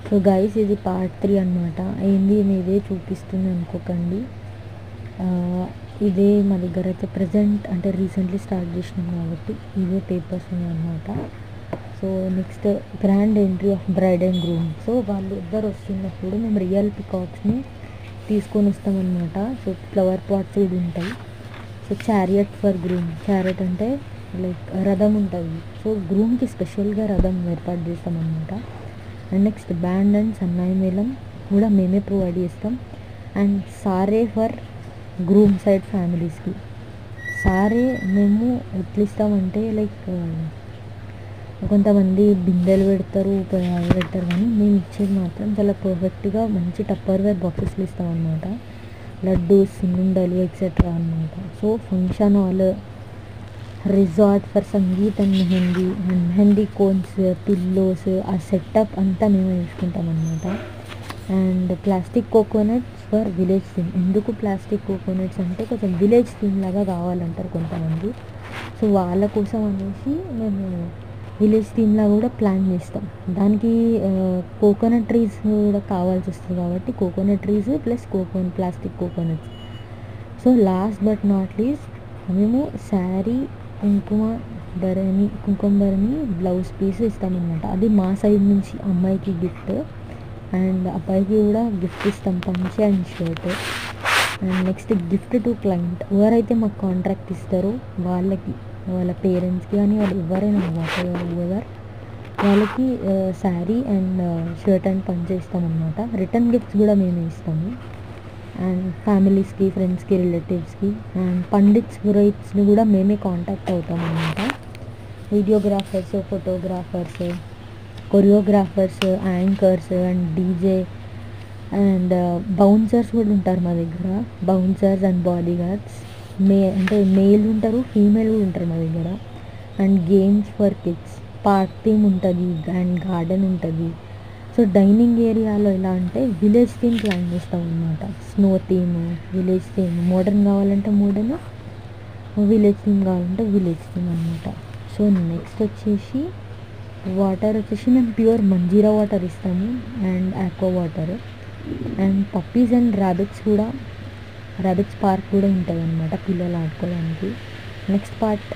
So guys ఇది part 3 అనమాట. ఏంది ఇదే చూపిస్తుంది అనుకోకండి. ఇదే మా దగ్గర అయితే ప్రజెంట్ అంటే రీసెంట్లీ స్టార్ట్ చేసినాం కాబట్టి ఇవే పేపర్స్ ఉన్నాయన్నమాట. So next grand entry of bride and groom. So వాళ్ళు ఇద్దరు వస్తున్నప్పుడు మేము రియల్ పికాక్స్ని తీసుకొని వస్తామన్నమాట. సో ఫ్లవర్ పాట్స్ కూడా ఉంటాయి. So chariot for groom. Chariot అంటే లైక్ రథం ఉంటుంది. సో గ్రూమ్కి స్పెషల్గా రథం ఏర్పాటు చేస్తామన్నమాట. అండ్ నెక్స్ట్ బ్యాండ్ అండ్ సన్నాయి మేళం కూడా మేమే ప్రొవైడ్ చేస్తాం. అండ్ సారే ఫర్ గ్రూమ్ సైడ్ ఫ్యామిలీస్కి. సారే మేము ఎట్లా ఇస్తామంటే లైక్ కొంతమంది బిందెలు పెడతారు, పెడతారు, కానీ మేము ఇచ్చేది మాత్రం చాలా పర్ఫెక్ట్గా మంచి టప్పర్వేర్ బాక్సెస్లో ఇస్తామన్నమాట. లడ్డు, సున్నుండలు ఎక్సెట్రా అనమాట. So function hall, resort for sangeet and mehndi cones, pillows, ఆ సెటప్ అంతా మేము చూసుకుంటాం అన్నమాట. And plastic coconuts for village theme. ఎందుకు ప్లాస్టిక్ కోకోనట్స్ అంటే కొంచెం విలేజ్ థీమ్ లాగా కావాలంటారు కొంతమంది. సో వాళ్ళ కోసం అనేసి మేము విలేజ్ థీమ్లా కూడా ప్లాన్ చేస్తాం. దానికి కోకోనట్ ట్రీస్ కూడా కావాల్సి వస్తుంది కాబట్టి coconut trees plus plastic coconuts. So last but not least మేము శారీ, కుంకుమ భరణి బ్లౌజ్ పీస్ ఇస్తామన్నమాట. అది మా సైడ్ నుంచి అమ్మాయికి గిఫ్ట్, అండ్ అబ్బాయికి కూడా గిఫ్ట్ ఇస్తాం, పంచి and shirt. And next gift to client. ఎవరైతే మాకు కాంట్రాక్ట్ ఇస్తారో వాళ్ళకి, వాళ్ళ పేరెంట్స్కి కానీ వాళ్ళు ఎవరైనా వాళ్ళకి శారీ అండ్ షర్ట్ అండ్ పంచి ఇస్తామన్నమాట. రిటర్న్ గిఫ్ట్స్ కూడా మేమే ఇస్తాము. అండ్ ఫ్యామిలీస్కి, ఫ్రెండ్స్కి, రిలేటివ్స్కి. అండ్ పండిట్స్, పురోహిత్స్ని కూడా మేమే కాంటాక్ట్ అవుతాం అన్నమాట. Videographers, photographers, choreographers, anchors and DJ and bouncers కూడా ఉంటారు మా దగ్గర. బౌన్సర్స్ అండ్ బాడీ గార్డ్స్ అంటే మేల్ ఉంటారు, ఫీమేల్ కూడా ఉంటారు మా దగ్గర. And games for kids, park theme ఉంటుంది అండ్ గార్డెన్ ఉంటుంది. సో డైనింగ్ ఏరియాలో ఎలా అంటే విలేజ్ థీమ్ ప్లాన్ చేస్తాం అన్నమాట. Snow theme, village theme, modern కావాలంటే మోడర్న్, విలేజ్ థీమ్ కావాలంటే విలేజ్ థీమ్ అనమాట. సో నెక్స్ట్ వచ్చేసి వాటర్ వచ్చేసి మేము ప్యూర్ మంజీరా వాటర్ ఇస్తాము and aqua water. And puppies and rabbits park కూడా ఉంటుంది అనమాట పిల్లలు ఆడుకోవడానికి. Next part